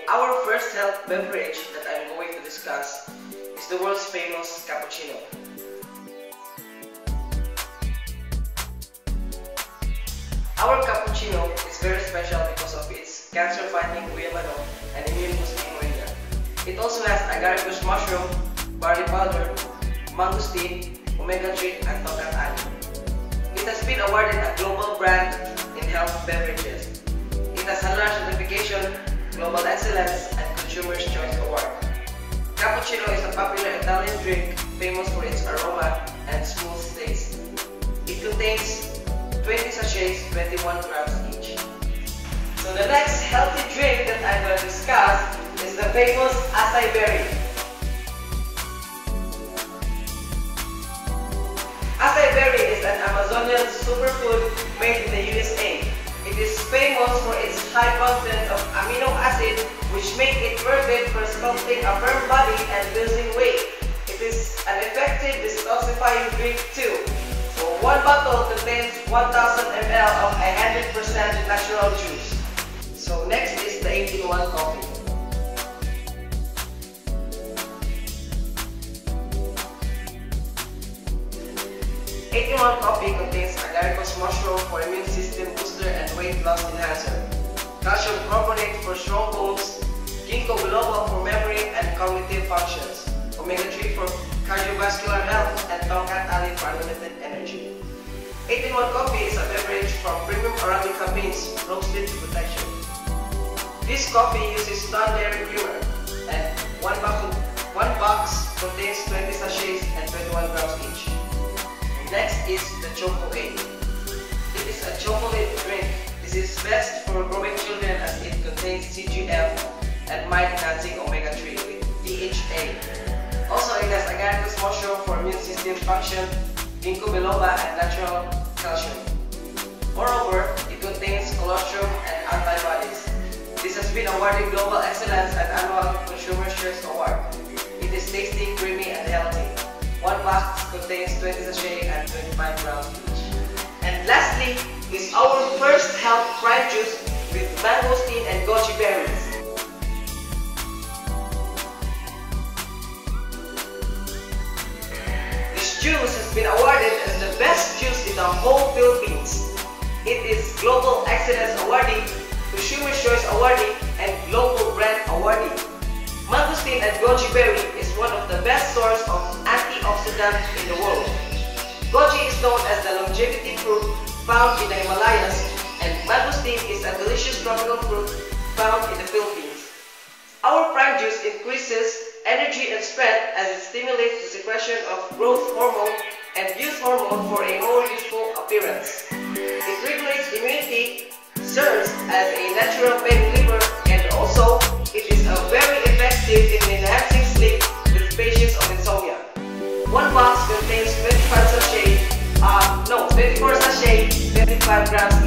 our first health beverage that I'm going to discuss is the world's famous cappuccino. Our cappuccino is very special because of its cancer-fighting guayabano and immune-boosting moringa. It also has agaricus mushroom, barley powder, mangosteen, omega-3, and tongkat ali. It has been awarded a global brand in health beverages. It has Halal certification, global excellence, and Consumer's Choice Award. Cappuccino is a popular Italian drink famous for its aroma and smooth taste. It contains 20 sachets, 21 grams each. So the next healthy drink that I'm going to discuss is the famous acai berry. Acai berry is an Amazonian superfood made in the USA. It is famous for its high content of amino acid, which make it perfect for sculpting a firm body and losing weight. It is an effective detoxifying drink too. So one bottle contains 1000 ml of 100% natural juice. So next is the 8-in-1 coffee. Coffee contains agaricus mushroom for immune system booster and weight loss enhancer, calcium carbonate for strong bones, ginkgo biloba for memory and cognitive functions, omega-3 for cardiovascular health, and tongkat ali for unlimited energy. 8-in-1 coffee is a beverage from premium Arabica beans roasted to perfection. This coffee uses non-dairy creamer, and one box contains 20 sachets and 21 grams each. Next is the Choco 8. It is a chocolate drink. This is best for growing children as it contains CGF and mind-enhancing omega-3 with DHA. Also, it has agaricus mushroom for immune system function, ginkgo biloba, and natural calcium. Moreover, it contains colostrum and antibodies. This has been awarded global excellence at annual Consumer's Choice Award. It is tasty, creamy, and healthy. One box contains 20 sachets and 25 grams each. And lastly is our first health prime juice with mangosteen and goji berries. This juice has been awarded as the best juice in the whole Philippines. It is Global Excellence Awardee, Consumer's Choice Awardee, and Global Brand Awardee. Mangosteen and goji berry is one of the best sources of antioxidants in the world. Goji is known as the longevity fruit found in the Himalayas, and mangosteen is a delicious tropical fruit found in the Philippines. Our prime juice increases energy and strength as it stimulates the secretion of growth hormone and youth hormone for a more youthful appearance. It regulates immunity, serves as a natural pain reliever, and also it is a very effective in enhancing sleep with patients of insomnia. One box contains 24 sachets, 25 grams